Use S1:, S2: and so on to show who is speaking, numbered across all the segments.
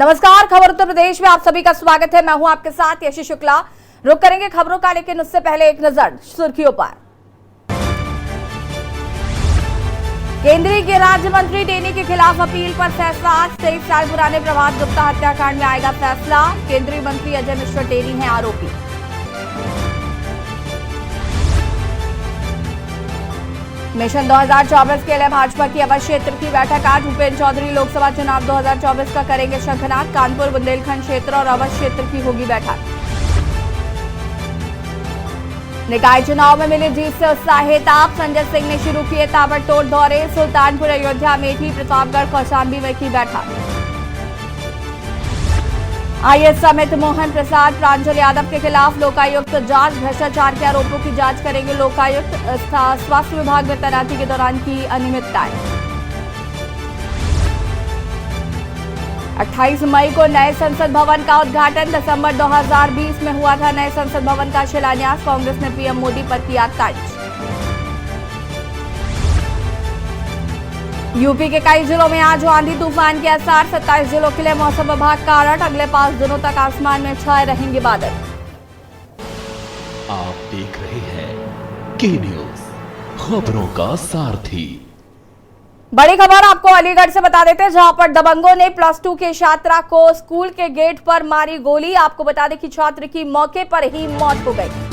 S1: नमस्कार, खबर उत्तर प्रदेश में आप सभी का स्वागत है। मैं हूं आपके साथ यशी शुक्ला। रुक करेंगे खबरों का, लेकिन उससे पहले एक नजर सुर्खियों पर। केंद्रीय गृह राज्य मंत्री टेनी के खिलाफ अपील पर फैसला। 23 साल पुराने प्रभात गुप्ता हत्याकांड में आएगा फैसला। केंद्रीय मंत्री अजय मिश्रा टेनी हैं आरोपी। मिशन 2024 के लिए भाजपा की अवध क्षेत्र की बैठक आज। भूपेन्द्र चौधरी लोकसभा चुनाव 2024 का करेंगे शंखनाद। कानपुर बुंदेलखंड क्षेत्र और अवध क्षेत्र की होगी बैठक। निकाय चुनाव में मिली जीत से उत्साहित आप। संजय सिंह ने शुरू किए ताबड़तोड़ दौरे। सुल्तानपुर, अयोध्या, अमेठी, प्रतापगढ़, कौशाम्बी में की बैठक। आईएएस समेत मोहन प्रसाद, प्रांजल यादव के खिलाफ लोकायुक्त जांच। भ्रष्टाचार के आरोपों की जांच करेंगे लोकायुक्त। स्वास्थ्य विभाग में तैनाती के दौरान की अनियमितताएं। 28 मई को नए संसद भवन का उद्घाटन। दिसंबर 2020 में हुआ था नए संसद भवन का शिलान्यास। कांग्रेस ने पीएम मोदी पर किया तंज। यूपी के कई जिलों में आज आंधी तूफान के आसार। 27 जिलों के लिए मौसम विभाग का अलर्ट। अगले 5 दिनों तक आसमान में छाए रहेंगे बादल।
S2: आप देख रहे हैं के न्यूज, खबरों का सारथी।
S1: बड़ी खबर आपको अलीगढ़ से बता देते हैं, जहां पर दबंगों ने +2 के छात्रा को स्कूल के गेट पर मारी गोली। आपको बता दें कि छात्र की मौके पर ही मौत हो गई।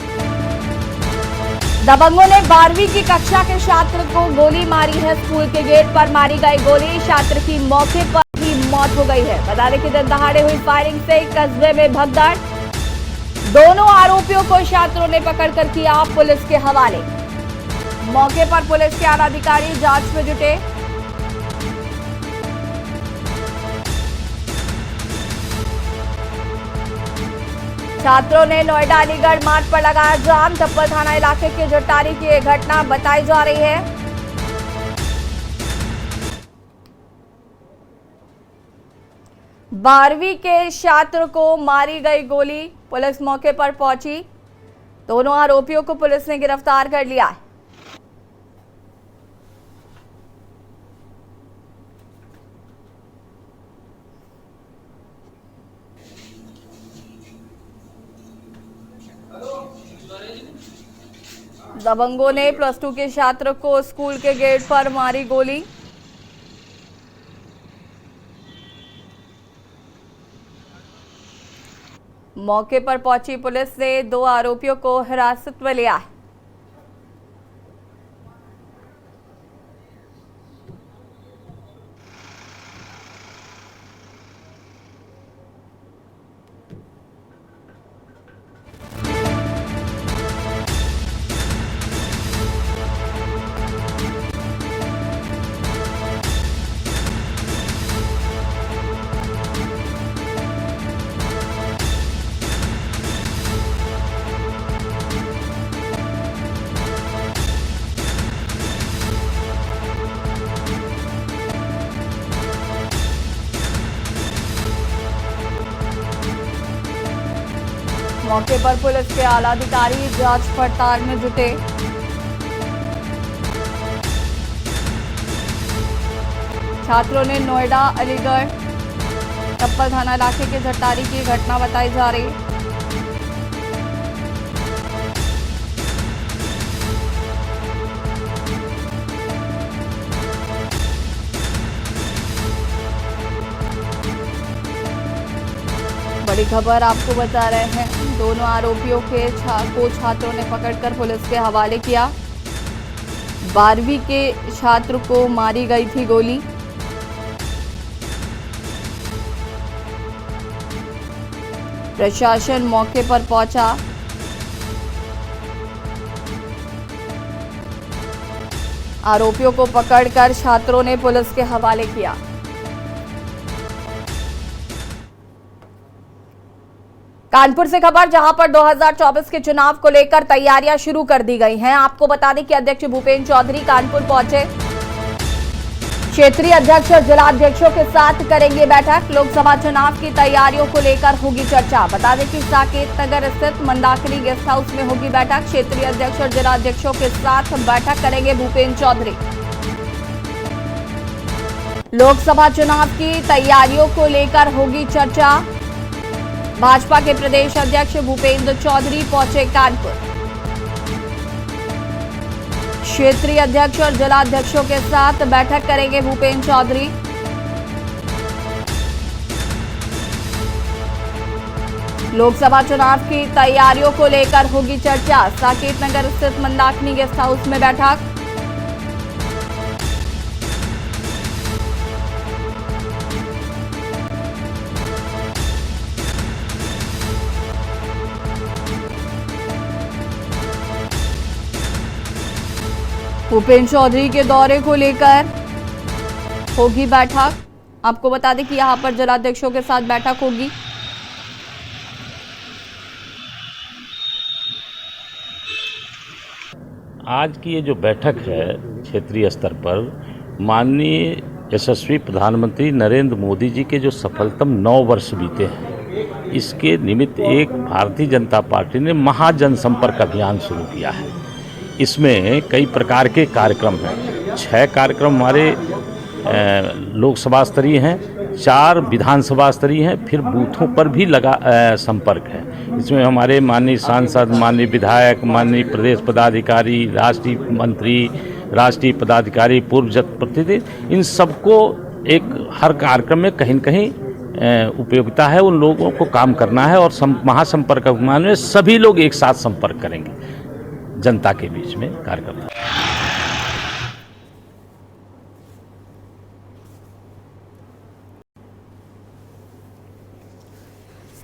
S1: दबंगों ने 12वीं की कक्षा के छात्र को गोली मारी है। स्कूल के गेट पर मारी गई गोली, छात्र की मौके पर ही मौत हो गई है। बता दें कि दिन दहाड़े हुई फायरिंग से कस्बे में भगदड़। दोनों आरोपियों को छात्रों ने पकड़कर किया पुलिस के हवाले। मौके पर पुलिस के आला अधिकारी जांच में जुटे। छात्रों ने नोएडा अलीगढ़ मार्ग पर लगाया जाम। चप्पल थाना इलाके के जटारी की यह घटना बताई जा रही है। बारहवीं के छात्र को मारी गई गोली। पुलिस मौके पर पहुंची। दोनों आरोपियों को पुलिस ने गिरफ्तार कर लिया है। दबंगों ने +2 के छात्र को स्कूल के गेट पर मारी गोली। मौके पर पहुंची पुलिस ने 2 आरोपियों को हिरासत में लिया है। मौके पर पुलिस के आला अधिकारी जांच पड़ताल में जुटे। छात्रों ने नोएडा अलीगढ़ चप्पल थाना इलाके के जटारी की घटना बताई जा रही है। बड़ी खबर आपको बता रहे हैं, दोनों आरोपियों के छात्रों ने पकड़कर पुलिस के हवाले किया। 12वीं के छात्र को मारी गई थी गोली। प्रशासन मौके पर पहुंचा। आरोपियों को पकड़कर छात्रों ने पुलिस के हवाले किया। कानपुर से खबर, जहां पर 2024 के चुनाव को लेकर तैयारियां शुरू कर दी गई हैं। आपको बता दें कि अध्यक्ष भूपेन्द्र चौधरी कानपुर पहुंचे। क्षेत्रीय अध्यक्ष और जिलाध्यक्षों के साथ करेंगे बैठक। लोकसभा चुनाव की तैयारियों को लेकर होगी चर्चा। बता दें कि साकेत नगर स्थित मंदाकिनी गेस्ट हाउस में होगी बैठक। क्षेत्रीय अध्यक्ष और जिलाध्यक्षों के साथ बैठक करेंगे भूपेन्द्र चौधरी। लोकसभा चुनाव की तैयारियों को लेकर होगी चर्चा। भाजपा के प्रदेश अध्यक्ष भूपेंद्र चौधरी पहुंचे कानपुर। क्षेत्रीय अध्यक्ष और जिलाध्यक्षों के साथ बैठक करेंगे भूपेंद्र चौधरी। लोकसभा चुनाव की तैयारियों को लेकर होगी चर्चा। साकेत नगर स्थित मंदाकिनी गेस्ट हाउस में बैठक। भूपेंद्र चौधरी के दौरे को लेकर होगी बैठक। आपको बता दें कि यहां पर जिलाध्यक्षों के साथ बैठक होगी।
S3: आज की ये जो बैठक है क्षेत्रीय स्तर पर, माननीय यशस्वी प्रधानमंत्री नरेंद्र मोदी जी के जो सफलतम 9 वर्ष बीते हैं, इसके निमित्त एक भारतीय जनता पार्टी ने महाजनसंपर्क अभियान शुरू किया है। इसमें कई प्रकार के कार्यक्रम हैं। 6 कार्यक्रम हमारे लोकसभा स्तरीय हैं, 4 विधानसभा स्तरीय हैं, फिर बूथों पर भी लगा संपर्क है। इसमें हमारे माननीय सांसद, माननीय विधायक, माननीय प्रदेश पदाधिकारी, राष्ट्रीय मंत्री, राष्ट्रीय पदाधिकारी, पूर्व जनप्रतिनिधि, इन सबको एक हर कार्यक्रम में कहीं न कहीं उपयोगिता है। उन लोगों को काम करना है और महासंपर्क अभियान में सभी लोग एक साथ संपर्क करेंगे जनता के बीच में कार्यकर्ता।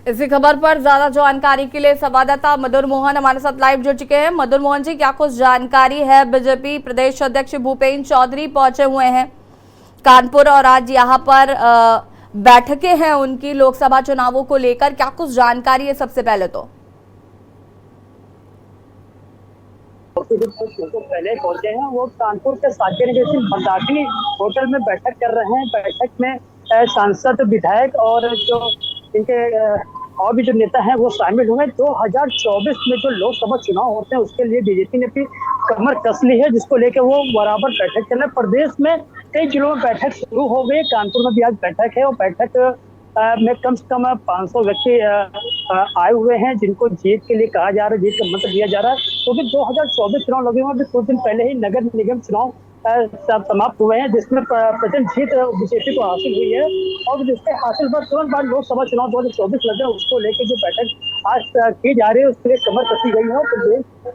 S1: इसी खबर पर ज्यादा जानकारी के लिए संवाददाता मधुर मोहन हमारे साथ लाइव जुड़ चुके हैं। मधुर मोहन जी, क्या कुछ जानकारी है? बीजेपी प्रदेश अध्यक्ष भूपेंद्र चौधरी पहुंचे हुए हैं कानपुर और आज यहां पर बैठकें हैं उनकी लोकसभा चुनावों को लेकर। क्या कुछ जानकारी है? सबसे पहले तो
S4: पहले पहुंचे हैं वो कानपुर के साकेत नगर मंदाकिनी होटल में बैठक कर रहे हैं। बैठक में सांसद, विधायक और जो इनके और भी जो नेता हैं वो शामिल हुए। 2024 में जो लोकसभा चुनाव होते हैं उसके लिए बीजेपी ने भी कमर कस ली है, जिसको लेकर वो बराबर बैठक कर रहे हैं। प्रदेश में कई जिलों में बैठक शुरू हो गई। कानपुर में भी आज बैठक है और बैठक में कम से कम 500 व्यक्ति आए हुए हैं, जिनको जीत के लिए कहा जा रहा है, जीत का मंत्र दिया जा रहा है। क्योंकि 2024 चुनाव लगे हुए, कुछ दिन पहले ही नगर निगम चुनाव समाप्त हुए हैं, जिसमें प्रचंड जीत बीजेपी को हासिल हुई है। और जिसके हासिल पर तुरंत बाद लोकसभा चुनाव 2024 लगे, उसको लेकर जो बैठक आज की जा रही है उसके लिए कमर कसी गई है। और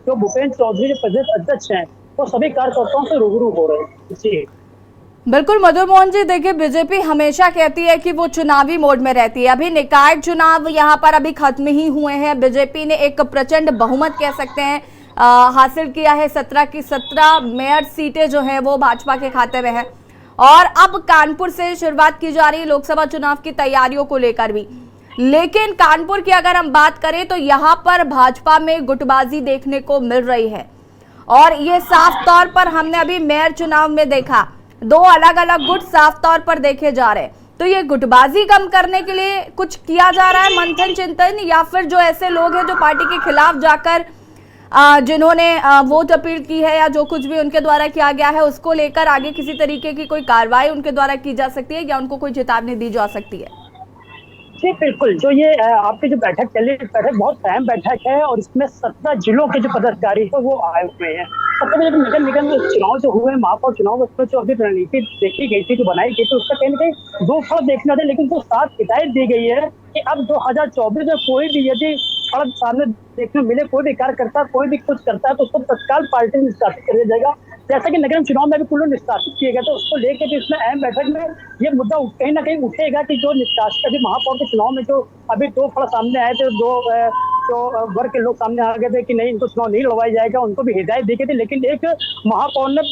S4: जो भूपेंद्र चौधरी जो प्रदेश अध्यक्ष हैं वो सभी कार्यकर्ताओं से रूबरू हो रहे हैं। जी
S1: बिल्कुल मधुर मोहन जी, देखिए बीजेपी हमेशा कहती है कि वो चुनावी मोड में रहती है। अभी निकाय चुनाव यहाँ पर अभी खत्म ही हुए हैं। बीजेपी ने एक प्रचंड बहुमत कह सकते हैं हासिल किया है। 17 की 17 मेयर सीटें जो हैं वो भाजपा के खाते में है। और अब कानपुर से शुरुआत की जा रही है लोकसभा चुनाव की तैयारियों को लेकर भी। लेकिन कानपुर की अगर हम बात करें तो यहाँ पर भाजपा में गुटबाजी देखने को मिल रही है और ये साफ तौर पर हमने अभी मेयर चुनाव में देखा, 2 अलग अलग गुट साफ तौर पर देखे जा रहे हैं। तो ये गुटबाजी कम करने के लिए कुछ किया जा रहा है मंथन चिंतन, या फिर जो ऐसे लोग हैं जो पार्टी के खिलाफ जाकर जिन्होंने वोट अपील की है या जो कुछ भी उनके द्वारा किया गया है उसको लेकर आगे किसी तरीके की कोई कार्रवाई उनके द्वारा की जा सकती है या उनको कोई चेतावनी दी जा सकती है?
S4: जी बिल्कुल, जो ये आपकी जो बैठक चली, बैठक बहुत अहम बैठक है और इसमें 17 जिलों के जो पदाधिकारी है वो आए हुए हैं। मतलब जब नगर निगम चुनाव जो हुए, महापौर चुनाव, उसमें जो अभी रणनीति देखी गई थी, जो बनाई गई थी, उसका कहीं ना कहीं 2 फल देखना था। लेकिन जो साफ हिदायत दी गई है कि अब 2024 में कोई भी यदि सड़क सामने देखने मिले, कोई भी कार्यकर्ता कोई भी कुछ करता है तो उसको तत्काल पार्टी में निष्कासित कर दिया जाएगा। जैसा कि नगर चुनाव में भी कुल निष्कासित किए गए, तो उसको लेकर भी इसमें अहम बैठक में ये मुद्दा कहीं ना कहीं उठेगा कि जो निष्कासित अभी महापौर के चुनाव में जो अभी 2 फल सामने आए थे, 2 जो वर्ग के लोग सामने आ गए थे कि नहीं, इनको चुनाव नहीं लड़वाया जाएगा, उनको भी हिदायत दी गई थी। लेकिन एक महापौर ने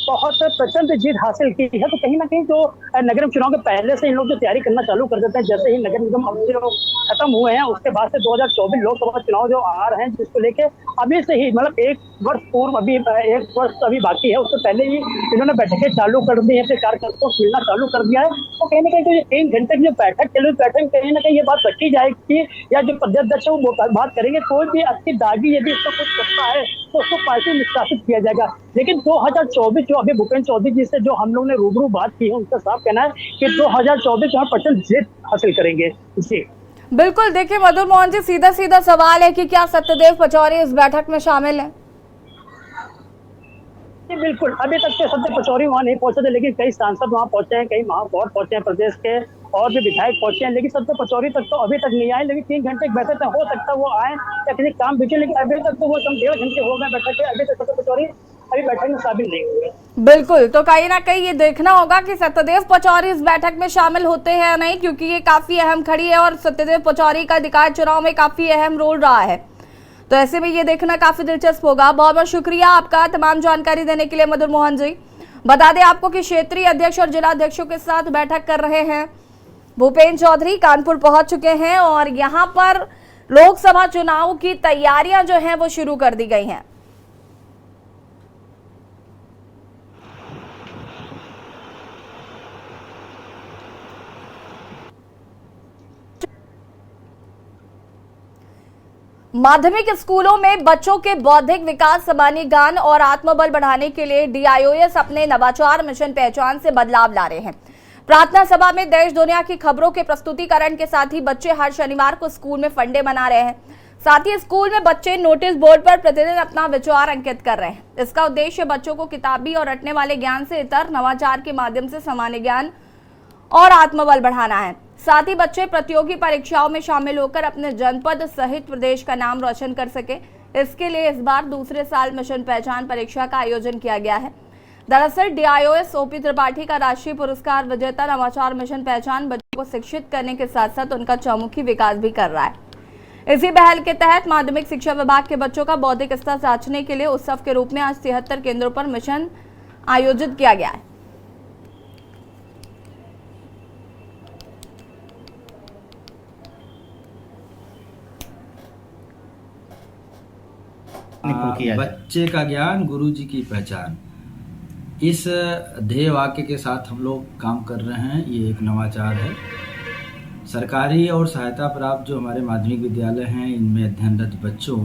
S4: बहुत प्रचंड जीत हासिल की है। तो कहीं ना कहीं जो नगर निगम चुनाव के पहले से इन लोग जो तैयारी करना चालू कर देते हैं, जैसे ही नगर निगम अब जो खत्म हुए हैं उसके बाद से 2024 लोकसभा चुनाव जो आ रहे हैं, जिसको लेके अभी से ही मतलब 1 वर्ष पूर्व, अभी 1 वर्ष अभी बाकी है, उससे पहले ही इन्होंने बैठकें चालू कर दी है, फिर कार्यकर्ताओं को मिलना चालू कर दिया है। तो कहीं ना कहीं जो 3 घंटे की जो बैठक चली, बैठक कहीं ना कहीं ये बात रखी जाएगी या जो प्रदेश है वो बात करेंगे, कोई भी अच्छी दागी यदि इसको कुछ करता है तो उसको पार्टी निष्कासित किया जाएगा। लेकिन 2024 जो अभी भूपेंद्र चौधरी जी से जो हम लोग ने रूबरू बात की है, उनका साफ कहना है कि 2024 में 100% जीत हासिल करेंगे। जी
S1: बिल्कुल, देखिए मधुर मोहन जी, सीधा सीधा सवाल है कि क्या सत्यदेव पचौरी इस बैठक में शामिल है?
S4: जी बिल्कुल, अभी तक तो सत्य पचौरी वहाँ नहीं पहुंचे थे, लेकिन कई सांसद वहाँ पहुंचे हैं, कई महापौर पहुंचे हैं प्रदेश के, और भी विधायक पहुंचे हैं, लेकिन सत्य पचौरी तक तो अभी तक नहीं आए। लेकिन 3 घंटे की बैठक हो सकता है वो आए या किसी काम बीचे, लेकिन अभी तक तो वो कम 1.5 घंटे हो गए बैठक के, अभी तक सत्य पचौरी अभी बैठक में शामिल नहीं हुए।
S1: बिल्कुल, तो कहीं ना कहीं ये देखना होगा कि सत्यदेव पचौरी इस बैठक में शामिल होते हैं या नहीं, क्योंकि ये काफी अहम खड़ी है और सत्यदेव पचौरी का निकाय चुनाव में काफी अहम रोल रहा है। तो ऐसे में ये देखना काफी दिलचस्प होगा। बहुत बहुत शुक्रिया आपका तमाम जानकारी देने के लिए मधुर मोहन जी। बता दें आपको कि क्षेत्रीय अध्यक्ष और जिला अध्यक्षों के साथ बैठक कर रहे हैं भूपेंद्र चौधरी, कानपुर पहुंच चुके हैं और यहां पर लोकसभा चुनाव की तैयारियां जो हैं वो शुरू कर दी गई हैं। माध्यमिक स्कूलों में बच्चों के बौद्धिक विकास, सामान्य ज्ञान और आत्मबल बढ़ाने के लिए DIOS अपने नवाचार मिशन पहचान से बदलाव ला रहे हैं। प्रार्थना सभा में देश दुनिया की खबरों के प्रस्तुतिकरण के साथ ही बच्चे हर शनिवार को स्कूल में फंडे बना रहे हैं। साथ ही स्कूल में बच्चे नोटिस बोर्ड पर प्रतिदिन अपना विचार अंकित कर रहे हैं। इसका उद्देश्य बच्चों को किताबी और रटने वाले ज्ञान से इतर नवाचार के माध्यम से सामान्य ज्ञान और आत्मबल बढ़ाना है। साथ ही बच्चे प्रतियोगी परीक्षाओं में शामिल होकर अपने जनपद सहित प्रदेश का नाम रोशन कर सके। इसके लिए इस बार दूसरे साल मिशन पहचान परीक्षा का आयोजन किया गया है। दरअसल DIOS OP त्रिपाठी का राष्ट्रीय पुरस्कार विजेता नवाचार मिशन पहचान बच्चों को शिक्षित करने के साथ साथ उनका चौमुखी विकास भी कर रहा है। इसी पहल के तहत माध्यमिक शिक्षा विभाग के बच्चों का बौद्धिक स्तर जांचने के लिए उत्सव के रूप में आज 73 केंद्रों पर मिशन आयोजित किया गया है।
S5: बच्चे का ज्ञान गुरु जी की पहचान, इस ध्येय वाक्य के साथ हम लोग काम कर रहे हैं। ये एक नवाचार है। सरकारी और सहायता प्राप्त जो हमारे माध्यमिक विद्यालय हैं, इनमें अध्ययनरत बच्चों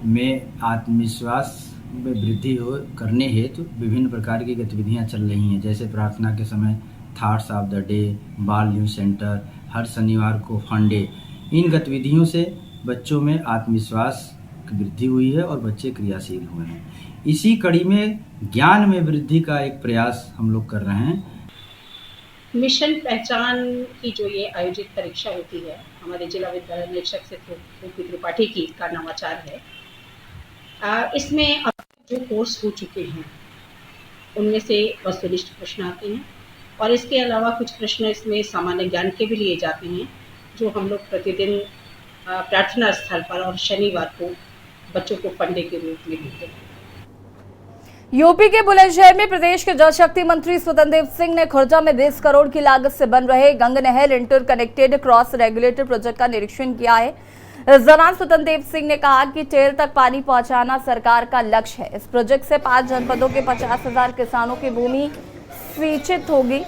S5: में आत्मविश्वास में वृद्धि करने हेतु विभिन्न प्रकार की गतिविधियां चल रही हैं। जैसे प्रार्थना के समय थॉट्स ऑफ द डे, बाल न्यूज सेंटर, हर शनिवार को फंडे। इन गतिविधियों से बच्चों में आत्मविश्वास की वृद्धि हुई है और बच्चे क्रियाशील हुए हैं। इसी कड़ी में ज्ञान में वृद्धि का एक प्रयास हम लोग कर रहे हैं।
S6: मिशन पहचान की जो ये आयोजित परीक्षा होती है, हमारे जिला विद्यालय निरीक्षक से OP त्रिपाठी की का नवाचार है। इसमें अब जो कोर्स हो चुके हैं उनमें से वस्तुनिष्ठ प्रश्न आते हैं और इसके अलावा कुछ प्रश्न इसमें सामान्य ज्ञान के भी लिए जाते हैं, जो हम लोग प्रतिदिन प्रार्थना स्थल पर और शनिवार को बच्चों को फंडे के रूप में देते हैं।
S1: यूपी के बुलंदशहर में प्रदेश के जल शक्ति मंत्री स्वतंत्र देव सिंह ने खुर्जा में 20 करोड़ की लागत से बन रहे गंग नहर inter connected cross regulator project का निरीक्षण किया है। इस दौरान स्वतंत्र देव सिंह ने कहा कि टेल तक पानी पहुंचाना सरकार का लक्ष्य है। इस प्रोजेक्ट से 5 जनपदों के 50,000 किसानों की भूमि सिंचित होगी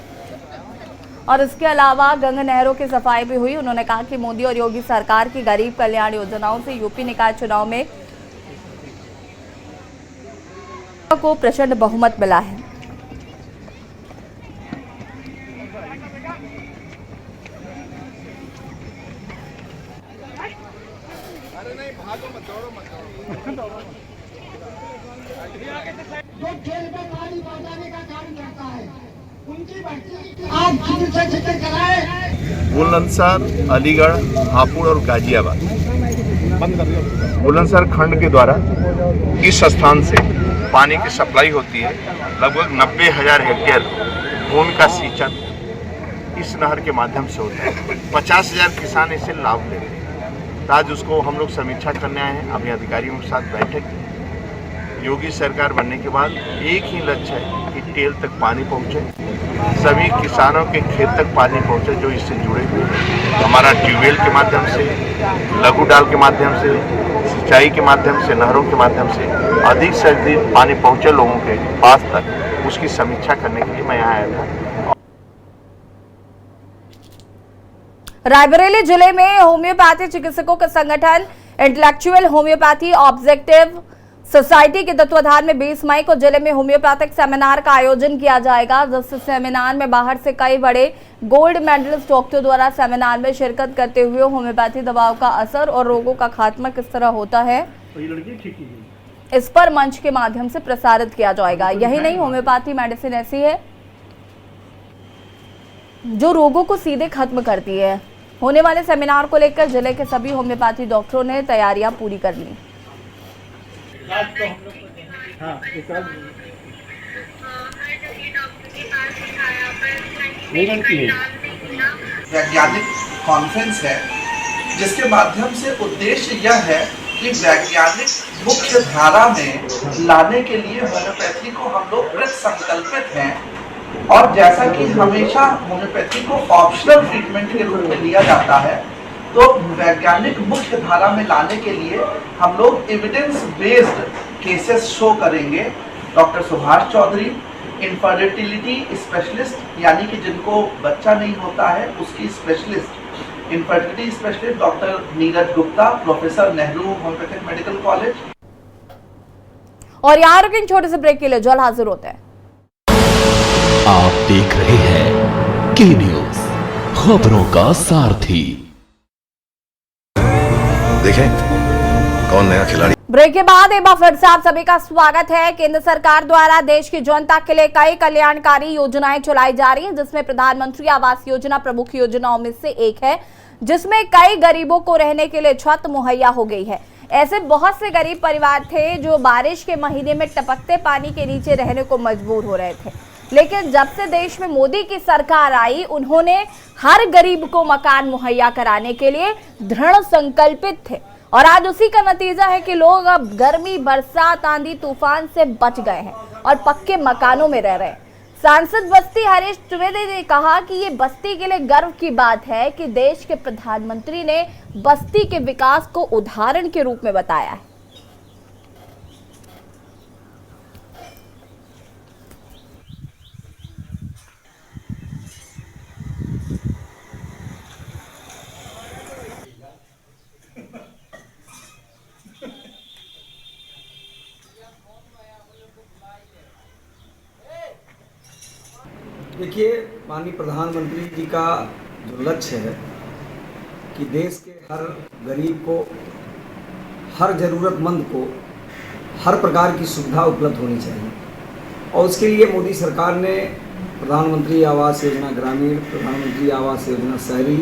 S1: और इसके अलावा गंग नहरों की सफाई भी हुई। उन्होंने कहा कि मोदी और योगी सरकार की गरीब कल्याण योजनाओं से यूपी निकाय चुनाव में को प्रचंड बहुमत मिला है।
S7: जो खेल में पानी पहुंचाने का काम करता है, उनकी भर्ती आज जिक्र कराए।
S8: बुलंदशहर, अलीगढ़, हापुड़ और गाजियाबाद बुलंदशहर खंड के द्वारा इस स्थान से पानी की सप्लाई होती है। लगभग 90,000 हेक्टेयर भूमि का सिंचन इस नहर के माध्यम से होता है। 50,000 किसान इसे लाभ ले रहे हैं। आज उसको हम लोग समीक्षा करने आए हैं। अभी अधिकारियों के साथ बैठक की। योगी सरकार बनने के बाद एक ही लक्ष्य है कि टेल तक पानी पहुंचे, सभी किसानों के खेत तक पानी पहुंचे जो इससे जुड़े हुए हैं। हमारा ट्यूबवेल के माध्यम से, लघु डाल के माध्यम से, सिंचाई के माध्यम से, नहरों के माध्यम से अधिक से अधिक पानी पहुंचे लोगों के पास तक, उसकी समीक्षा करने के लिए मैं यहाँ आया था।
S1: रायबरेली जिले में होम्योपैथी चिकित्सकों का संगठन इंटेलेक्चुअल होम्योपैथी ऑब्जेक्टिव सोसाइटी के तत्वाधान में 20 मई को जिले में होम्योपैथिक सेमिनार का आयोजन किया जाएगा, जिस सेमिनार में बाहर से कई बड़े गोल्ड मेडलिस्ट डॉक्टरों द्वारा सेमिनार में शिरकत करते हुए होम्योपैथी दवाओं का असर और रोगों का खात्मा किस तरह होता है इस पर मंच के माध्यम से प्रसारित किया जाएगा। यही नहीं, होम्योपैथी मेडिसिन ऐसी है जो रोगों को सीधे खत्म करती है। होने वाले सेमिनार को लेकर जिले के सभी होम्योपैथी डॉक्टरों ने तैयारियां पूरी कर ली।
S9: वैज्ञानिक कॉन्फ्रेंस है जिसके माध्यम से उद्देश्य यह है कि वैज्ञानिक मुख्य धारा में लाने के लिए होम्योपैथी को हम लोग कृत संकल्पित हैं। और जैसा कि हमेशा होम्योपैथी को ऑप्शनल ट्रीटमेंट के रूप में लिया जाता है, तो वैज्ञानिक मुख्य धारा में लाने के लिए हम लोग एविडेंस बेस्ड केसेस शो करेंगे। Doctor Subhash Chaudhary, infertility specialist यानी कि जिनको बच्चा नहीं होता है उसकी specialist, infertility specialist doctor Neeraj Gupta, professor Nehru homeopathic medical college.
S1: और यहाँ रुकें छोटे से ब्रेक के लिए, जल्द हाजिर होते हैं।
S2: आप देख रहे हैं के न्यूज, खबरों का सारथी।
S10: देखें कौन नया खिलाड़ी।
S1: ब्रेक के बाद एक बार फिर से आप सभी का स्वागत है। केंद्र सरकार द्वारा देश की जनता के लिए कई कल्याणकारी योजनाएं चलाई जा रही हैं, जिसमें प्रधानमंत्री आवास योजना प्रमुख योजनाओं में से एक है, जिसमें कई गरीबों को रहने के लिए छत मुहैया हो गई है। ऐसे बहुत से गरीब परिवार थे जो बारिश के महीने में टपकते पानी के नीचे रहने को मजबूर हो रहे थे, लेकिन जब से देश में मोदी की सरकार आई, उन्होंने हर गरीब को मकान मुहैया कराने के लिए दृढ़ संकल्पित थे। और आज उसी का नतीजा है कि लोग अब गर्मी, बरसात, आंधी तूफान से बच गए हैं और पक्के मकानों में रह रहे हैं। सांसद बस्ती हरीश द्विवेदी ने कहा कि ये बस्ती के लिए गर्व की बात है कि देश के प्रधानमंत्री ने बस्ती के विकास को उदाहरण के रूप में बताया है।
S5: देखिए, माननीय प्रधानमंत्री जी का जो लक्ष्य है कि देश के हर गरीब को, हर ज़रूरतमंद को हर प्रकार की सुविधा उपलब्ध होनी चाहिए, और उसके लिए मोदी सरकार ने प्रधानमंत्री आवास योजना ग्रामीण, प्रधानमंत्री आवास योजना शहरी,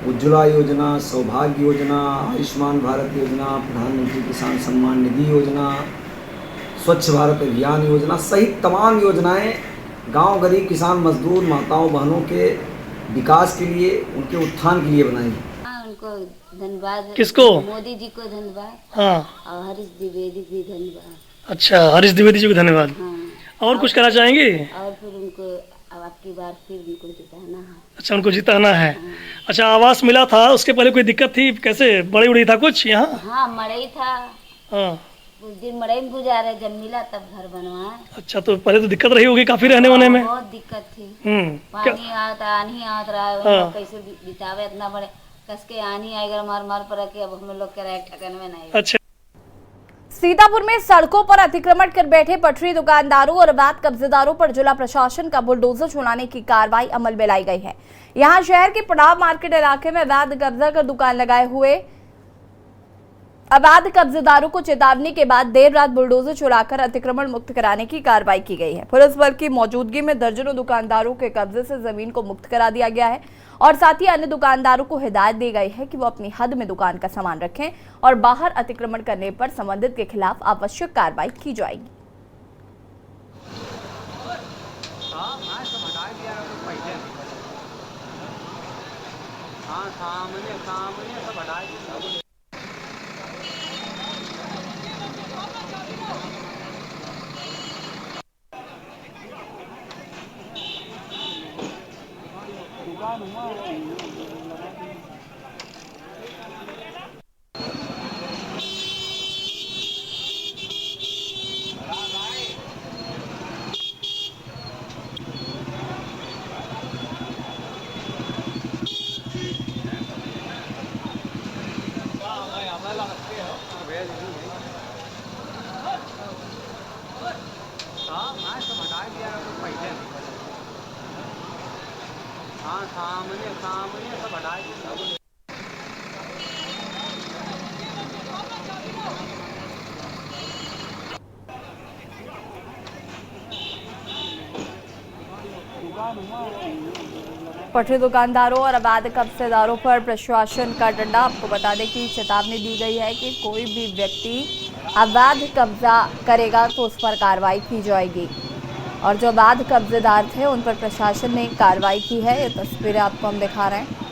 S5: उज्ज्वला योजना, सौभाग्य योजना, आयुष्मान भारत योजना, प्रधानमंत्री किसान सम्मान निधि योजना, स्वच्छ भारत अभियान योजना सहित तमाम योजनाएं गांव, गरीब, किसान, मजदूर, माताओं बहनों के विकास के लिए, उनके उत्थान के लिए बनाई।
S11: उनको धन्यवाद।
S12: किसको?
S11: मोदी जी को धन्यवाद।
S12: हाँ।
S11: और हरीश द्विवेदी जी धन्यवाद।
S12: अच्छा, हरीश द्विवेदी जी को धन्यवाद।
S11: हाँ।
S12: और कुछ कहना चाहेंगे?
S11: और फिर उनको अब की बार फिर उनको जिताना है।
S12: अच्छा, उनको जिताना है। हाँ। अच्छा, आवास मिला था, उसके पहले कोई दिक्कत थी? कैसे बड़ी उड़ी था कुछ यहाँ?
S11: हाँ, मड़ई था।
S12: हाँ,
S11: कुछ दिन मड़ई में गुजारे, जब मिला तब घर बनवाए।
S12: अच्छा, तो पहले तो दिक्कत रही होगी काफी रहने वाने में?
S11: बहुत दिक्कत थी। पानी आता, आनी आता रहा, कैसे बितावे इतना बड़े कस के आनी आएगा, मार पर के अब हम लोग के ठकन में नहीं।
S12: अच्छा।
S1: सीतापुर में सड़कों पर अतिक्रमण कर बैठे पटरी दुकानदारों और अवैध कब्जेदारों पर जिला प्रशासन का बुलडोजर चलाने की कार्रवाई अमल में लाई गई है। यहां शहर के पड़ाव मार्केट इलाके में अवैध कब्जा कर दुकान लगाए हुए अवैध कब्जेदारों को चेतावनी के बाद देर रात बुलडोजर चलाकर अतिक्रमण मुक्त कराने की कार्रवाई की गई है। पुलिस बल की मौजूदगी में दर्जनों दुकानदारों के कब्जे से जमीन को मुक्त करा दिया गया है और साथ ही अन्य दुकानदारों को हिदायत दी गई है कि वो अपनी हद में दुकान का सामान रखें और बाहर अतिक्रमण करने पर संबंधित के खिलाफ आवश्यक कार्रवाई की जाएगी। पटरी दुकानदारों और अवैध कब्जेदारों पर प्रशासन का डंडा। आपको बता दें कि चेतावनी दी गई है कि कोई भी व्यक्ति अवैध कब्जा करेगा तो उस पर कार्रवाई की जाएगी। और जो अवैध कब्जेदार थे उन पर प्रशासन ने कार्रवाई की है। ये तस्वीरें आपको हम दिखा रहे हैं।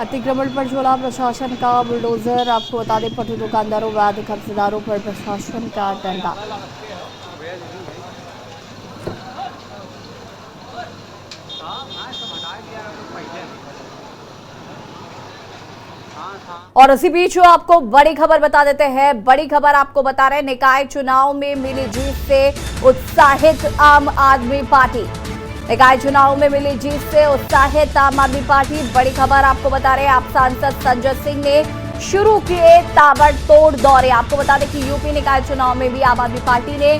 S1: अतिक्रमण पर झोला प्रशासन का बुलडोजर। आपको बता दें पटरी दुकानदारों अवैध कब्जेदारों पर प्रशासन का डंडा। और इसी बीच आपको बड़ी खबर बता देते हैं। बड़ी खबर आपको बता रहे हैं, निकाय चुनाव में मिली जीत से उत्साहित आम आदमी पार्टी। निकाय चुनाव में मिली जीत से उत्साहित आम आदमी पार्टी। बड़ी खबर आपको बता रहे हैं, आप सांसद संजय सिंह ने शुरू किए ताबड़तोड़ दौरे। आपको बता दें कि यूपी निकाय चुनाव में भी आम आदमी पार्टी ने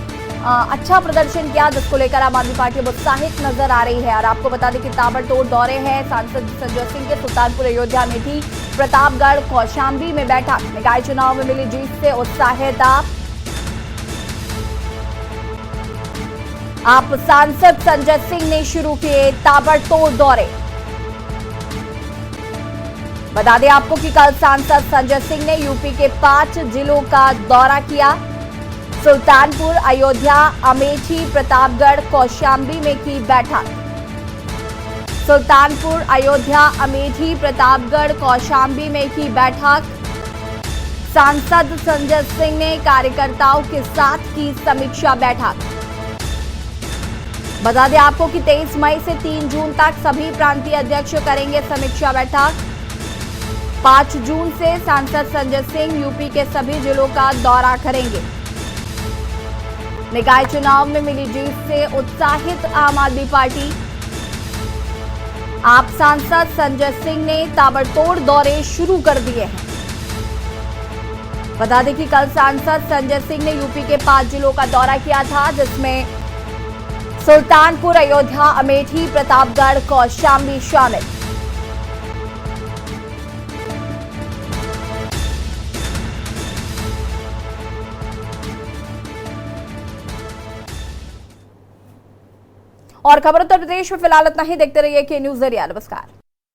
S1: अच्छा प्रदर्शन किया, जिसको लेकर आम आदमी पार्टी उत्साहित नजर आ रही है। और आपको बता दें कि ताबड़तोड़ दौरे हैं सांसद संजय सिंह के। सुल्तानपुर, अयोध्या, अमेठी, प्रतापगढ़, कौशाम्बी में बैठक। निकाय चुनाव में मिली जीत से उत्साहित आप सांसद संजय सिंह ने शुरू किए ताबड़तोड़ दौरे। बता दें आपको कि कल सांसद संजय सिंह ने यूपी के 5 जिलों का दौरा किया। सुल्तानपुर, अयोध्या, अमेठी, प्रतापगढ़, कौशाम्बी में की बैठक। सुल्तानपुर, अयोध्या, अमेठी, प्रतापगढ़, कौशाम्बी में की बैठक। सांसद संजय सिंह ने कार्यकर्ताओं के साथ की समीक्षा बैठक। बता दें आपको कि 23 मई से 3 जून तक सभी प्रांतीय अध्यक्ष करेंगे समीक्षा बैठक। 5 जून से सांसद संजय सिंह यूपी के सभी जिलों का दौरा करेंगे। निकाय चुनाव में मिली जीत से उत्साहित आम आदमी पार्टी। आप सांसद संजय सिंह ने ताबड़तोड़ दौरे शुरू कर दिए हैं। बता दें कि कल सांसद संजय सिंह ने यूपी के 5 जिलों का दौरा किया था, जिसमें सुल्तानपुर, अयोध्या, अमेठी, प्रतापगढ़, कौशाम्बी शामिल। और खबर उत्तर प्रदेश में फिलहाल इतना ही। देखते रहिए के न्यूज़ ज़रिया। नमस्कार।